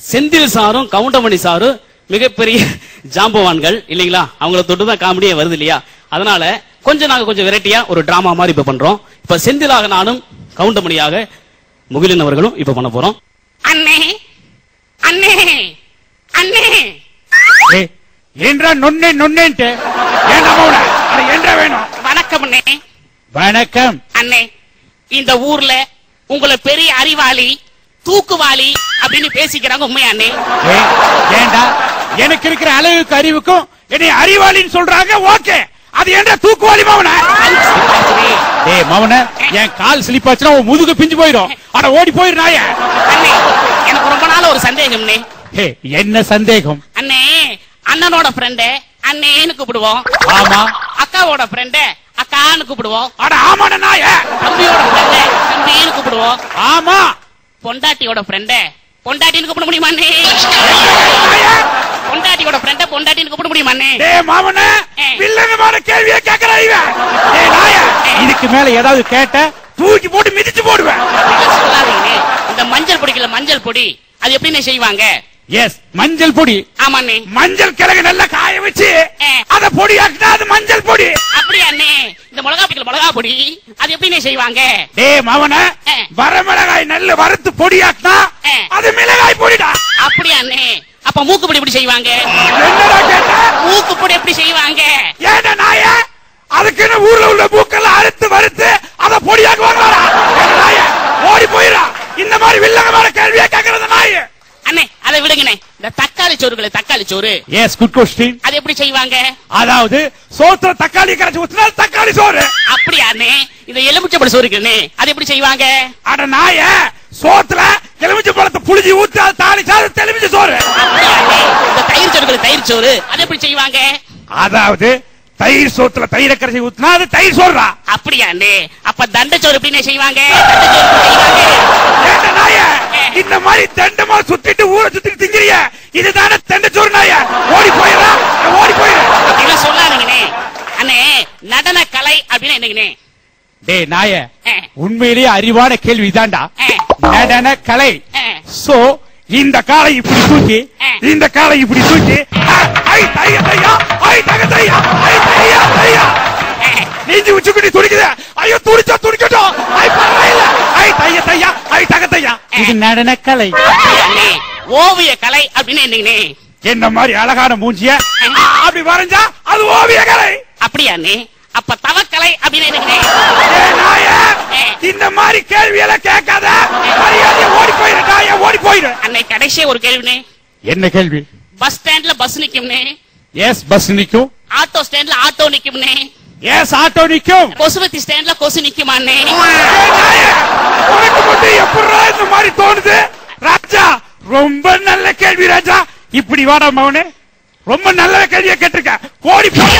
செந்தில் சாரும் கவுண்டமணி சாரும் மிகப்பெரிய ஜாம்பவான்கள் இல்லைங்களா? அவங்கள தொட்டுதான் காமெடியே வருது இல்லையா? அதனால நாங்க கொஞ்சம் வெரைட்டியா ஒரு டிராமா மாதிரி இப்ப பண்றோம். இப்ப செந்திலாக நானும் கவுண்டமணியாக முகிலன் அவர்களும் இப்ப பண்ண போறோம். அண்ணே அண்ணே அண்ணே ஏன்றா நொன்னே நொன்னேன்ட்டு ஏன்றா வேணும். வணக்கம் அண்ணே. வணக்கம் அண்ணே. இந்த ஊர்ல உங்களை பெரிய அறிவாளி தூக்குவாளி அப்படின்னு பேசிக்கிறாங்க, உண்மையா அண்ணே? ஏண்டா எனக்கு இருக்கிற அளவுக்கு அறிவுக்கும் என்னை அறிவாளின்னு சொல்றாங்க. ஓகே, அது ஏண்டா தூக்குவாளி மவன? டேய் மவன, என் கால் ஸ்லிப் ஆச்சுனா உன் முதுகு பிஞ்சு போயிடும். அட ஓடி போயிரு நாயே. அண்ணே, எனக்கு ரொம்ப நாள் ஒரு சந்தேகம் அண்ணே. என்ன சந்தேகம்? அண்ணே, அண்ணனோட ஃப்ரெண்ட் அண்ணேன்னு கூப்பிடுவோம். ஆமா. அக்காவோட ஃப்ரெண்ட் அக்கான்னு கூப்பிடுவோம். அட ஆமாடா நாயே. தம்பியோட ஃப்ரெண்ட் தம்பின்னு கூப்பிடுவோம். ஆமா. பொண்டாட்டியோட ஃப்ரெண்ட் பொண்டாட்டின்னு கூப்பிட முடியுமா அண்ணே? பொண்டாட்டியோட ஃப்ரெண்ட் பொண்டாட்டின்னு கூப்பிட முடியுமா அண்ணே? டேய் மாமனே, வில்லங்கமான கேள்வியை கேக்குறாய் இவன். டேய் நாயே, இதுக்கு மேல ஏதாவது கேட்ட தூக்கி போட்டு மிதிச்சு போடுவேன். சொல்லாதீங்க. இந்த மஞ்சள் பொடிக்கல மஞ்சள் பொடி, அது எப்படின்னு செய்வாங்க? எஸ், மஞ்சள் பொடி. ஆமாண்ணே. மஞ்சள் கிழங்கு நல்லா காய வச்சு அத பொடி ஆக்கினா அது மஞ்சள் பொடி. அப்படியா அண்ணே? இந்த மிளகா பிடிக்கல மிளகா பொடி, அது எப்படின்னு செய்வாங்க? டேய் மாமனே, வரமிளகாய் நல்ல வறுத்து பொடியாக்கினா அது மிளகாய் பொடிடா. அப்படியா அண்ணே? அப்ப மூக்கு பொடி எப்படி செய்வாங்க? என்னடா கேட்ட? மூக்கு பொடி எப்படி செய்வாங்க? ஏண்டா நாயே, அதுக்குன்னு ஊர்ல உள்ள மூக்கெல்லாம் அறுத்து வறுத்து அத பொடியாக்குவாங்கடா. நாயே ஓடி போயிரா. இந்த மாதிரி வில்லங்கமான கேள்வியை கேக்குறது நாயே. அண்ணே, அதை விடுங்கண்ணே. இந்த தக்காளி சோறுகளை தக்காளி சோறு. Yes, good question. அது எப்படி செய்வாங்க? அதாவது சோத்துல தக்காளி கரைச்சு ஊத்துனா தக்காளி சோறு. அப்படியா அண்ணே? இந்த எலுமிச்சம்பழ சோறு இருக்குண்ணே, அது எப்படி செய்வாங்க? அட நாயே, சோத்துல எலுமிச்சை பழத்தை புளிஞ்சி ஊத்தி அது தாளிச்சா அது எலுமிச்சை சோறு. அப்படியா அண்ணே? இந்த தயிர் சோறுகளை தயிர் சோறு, அது எப்படி செய்வாங்க? அதாவது தயிர் சோத்துல தயிரை கரைச்சி ஊத்துனா அது தயிர் சோறுடா. அப்படியா அண்ணே? அப்ப தண்டச்சோறு எப்படின்னு செய்வாங்க? இந்த மாதிரி தண்டமா சுத்திட்டு ஊரை சுத்திட்டு திங்கிறிய, இதுதானே தண்டச்சோறு நாய. ஓடி போயிடா, ஓடி போயிடு. அப்படிலாம் சொல்லாதீங்கண்ணே. அண்ணே, நடன கலை அப்படின்னு என்னங்கண்ணே? டேய் நாய, உண்மையிலேயே அறிவான கேள்விதான்டா. நடன கலை. சோ இந்த காலை இப்படி தூக்கி இந்த காலை இப்படி தூக்கி ஐ தைய தையா ஐ தக தையா ஐ தையா தையா நீஞ்சி உச்சுக்குடி துடிக்குது. ஐயோ துடிச்சா துடிக்கட்டும். ஐ பரவாயில்ல. ஐ தைய தையா ஐ தக தையா. இது நடன கலை. ஓவிய கலை அப்படின்னு என்னங்கண்ணே? என்ன மாதிரி அழகான மூஞ்சிய அப்படி வரைஞ்சா அது ஓவிய கலை. அப்படியா அண்ணே? அப்ப தவக்கலை அப்படின்னு என்னங்கண்ணே? இந்த மாதிரி கேள்வி எல்லாம் கேட்காத, மரியாதையா ஓடி போயிரு நாயே, ஓடி போயிரு. அன்னை கடைசி ஒரு கேள்வினே. என்ன கேள்வி? பஸ் ஸ்டாண்ட்ல பஸ் நிக்கும்னே. எஸ், பஸ் நிக்கும். ஆட்டோ ஸ்டாண்ட்ல ஆட்டோ நிக்கும்னே. எஸ், ஆட்டோ நிக்கும். கொசுவத்தி ஸ்டாண்ட்ல கொசு நிக்குமாண்ணே? உனக்கு மட்டும் எப்படிடா இந்த மாதிரி தோணுது? ராஜா, ரொம்ப நல்ல கேள்வி ராஜா. இப்படி வாடா மவனே, ரொம்ப நல்ல கேள்வியை கேட்டிருக்க. ஓடி போய்